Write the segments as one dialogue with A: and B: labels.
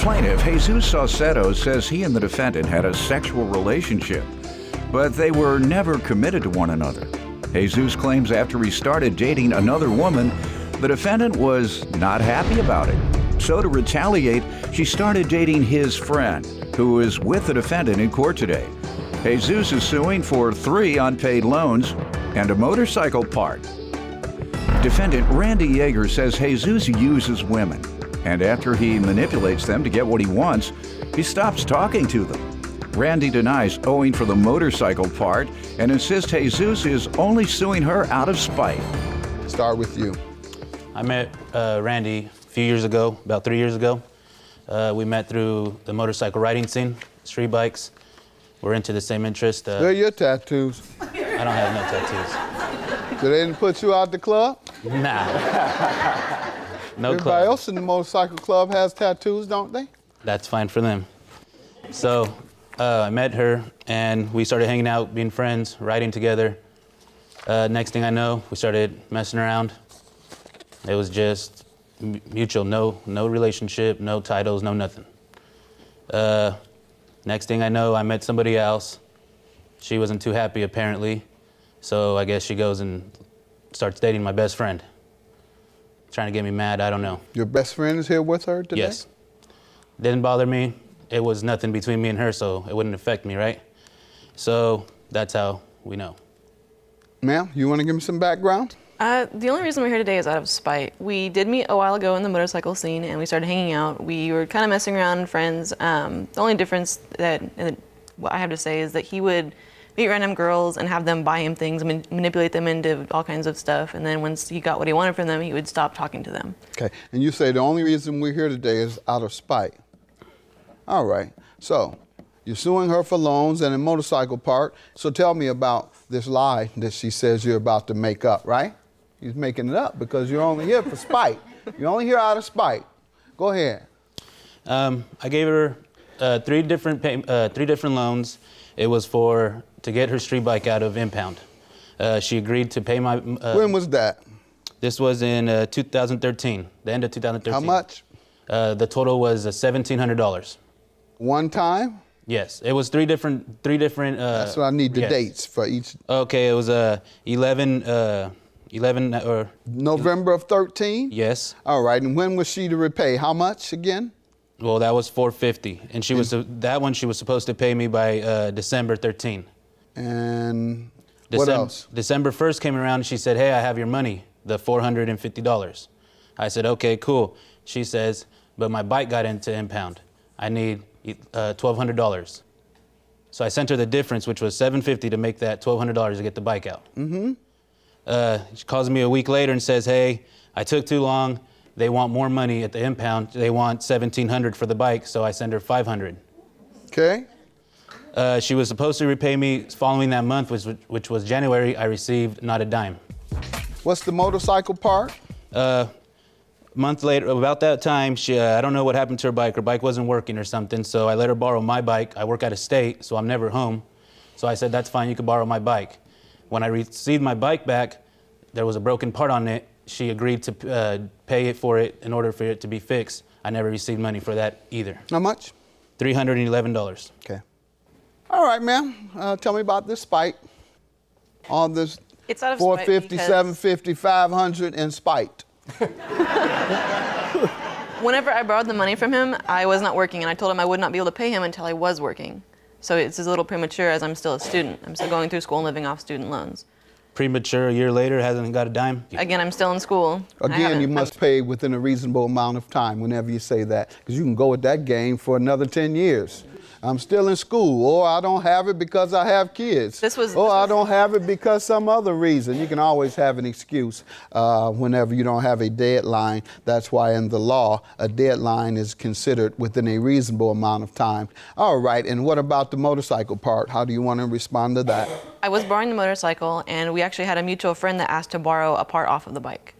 A: plaintiff, Jesus Saucedo, says he and the defendant had a sexual relationship, but they were never committed to one another. Jesus claims after he started dating another woman, the defendant was not happy about it. So to retaliate, she started dating his friend, who is with the defendant in court today. Jesus is suing for 3 unpaid loans and a motorcycle part. Defendant Randy Yeager says Jesus uses women, and after he manipulates them to get what he wants, he stops talking to them. Randy denies owing for the motorcycle part and insists Jesus is only suing her out of spite.
B: Start with you.
C: I met Randy a few years ago, about 3 years ago. We met through the motorcycle riding scene, street bikes. We're into the same interest.
B: Where are your tattoos?
C: I don't have no tattoos.
B: So they didn't put you out the club?
C: Nah. No
B: Everybody
C: club.
B: else in the motorcycle club has tattoos, don't they?
C: That's fine for them. So I met her and we started hanging out, being friends, riding together. Next thing I know, we started messing around. It was just mutual, no relationship, no titles, no nothing. Next thing I know, I met somebody else. She wasn't too happy apparently, so I guess she goes and starts dating my best friend. Trying to get me mad, I don't know.
B: Your best friend is here with her today?
C: Yes. Didn't bother me. It was nothing between me and her, so it wouldn't affect me, right? So that's how we know.
B: Ma'am, you want to give me some background?
D: The only reason we're here today is out of spite. We did meet a while ago in the motorcycle scene and we started hanging out. We were kind of messing around, friends. The only difference that what I have to say is that he would meet random girls and have them buy him things, manipulate them into all kinds of stuff. And then once he got what he wanted from them, he would stop talking to them.
B: Okay, and you say the only reason we're here today is out of spite. All right, so you're suing her for loans and a motorcycle part. So tell me about this lie that she says you're about to make up, right? You're making it up because you're only here for spite. You're only here out of spite. Go ahead.
C: I gave her three different loans. It was to get her street bike out of impound. She agreed to pay my...
B: when was that?
C: This was in 2013, the end of 2013.
B: How much?
C: The total was $1,700.
B: One time?
C: Yes, it was three different.
B: That's what I need the dates for each.
C: Okay, it was 11 or...
B: November of 13?
C: Yes.
B: All right, and when was she to repay? How much again?
C: Well, that was $450, and she was that one she was supposed to pay me by December 13.
B: And what else?
C: December 1st came around and she said, hey, I have your money, the $450. I said, okay, cool. She says, but my bike got into impound. I need $1,200. So I sent her the difference, which was $750 to make that $1,200 to get the bike out. Mm-hmm. She calls me a week later and says, hey, I took too long. They want more money at the impound. They want $1,700 for the bike, so I send her $500.
B: Okay.
C: She was supposed to repay me following that month, which was January. I received not a dime.
B: What's the motorcycle part?
C: Month later, about that time, I don't know what happened to her bike. Her bike wasn't working or something, so I let her borrow my bike. I work out of state, so I'm never home. So I said, that's fine, you can borrow my bike. When I received my bike back, there was a broken part on it. She agreed to pay for it in order for it to be fixed. I never received money for that either.
B: How much?
C: $311.
B: Okay. All right, ma'am. Tell me about this spite. All this
D: It's out of spite
B: $450,
D: because
B: $750, $500 in spite.
D: whenever I borrowed the money from him, I was not working, and I told him I would not be able to pay him until I was working. So it's a little premature as I'm still a student. I'm still going through school and living off student loans.
C: Premature, a year later, hasn't got a dime.
D: Again, I'm still in school.
B: Again, you must pay within a reasonable amount of time whenever you say that, because you can go with that game for another 10 years. I'm still in school, or I don't have it because I have kids. I don't have it because some other reason. You can always have an excuse whenever you don't have a deadline. That's why in the law, a deadline is considered within a reasonable amount of time. All right, and what about the motorcycle part? How do you want to respond to that?
D: I was borrowing the motorcycle, and we actually had a mutual friend that asked to borrow a part off of the bike.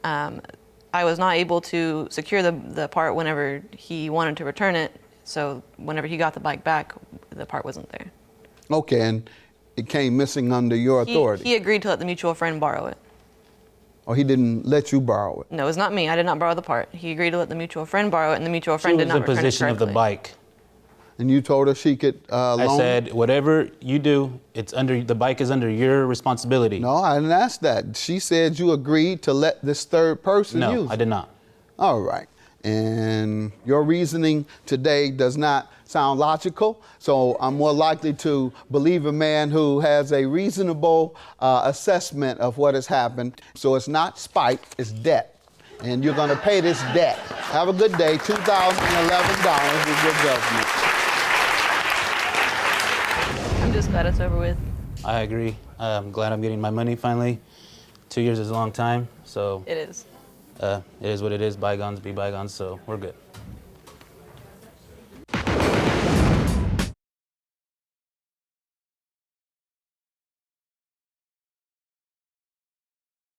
D: I was not able to secure the part whenever he wanted to return it. So whenever he got the bike back, the part wasn't there.
B: Okay, and it came missing under your authority.
D: He agreed to let the mutual friend borrow it.
B: Or he didn't let you borrow it?
D: No, it's not me. I did not borrow the part. He agreed to let the mutual friend borrow it, and the mutual friend did not return it correctly.
C: She was in possession of the bike.
B: And you told her she could loan?
C: I said, whatever you do, the bike is under your responsibility.
B: No, I didn't ask that. She said you agreed to let this third person use it.
C: No, I did not.
B: All right. And your reasoning today does not sound logical, so I'm more likely to believe a man who has a reasonable assessment of what has happened. So it's not spite, it's debt. And you're going to pay this debt. Have a good day. $2,011 is your government.
D: I'm just glad it's over with.
C: I agree. I'm glad I'm getting my money finally. 2 years is a long time, so.
D: It is.
C: It is what it is. Bygones be bygones, so we're good.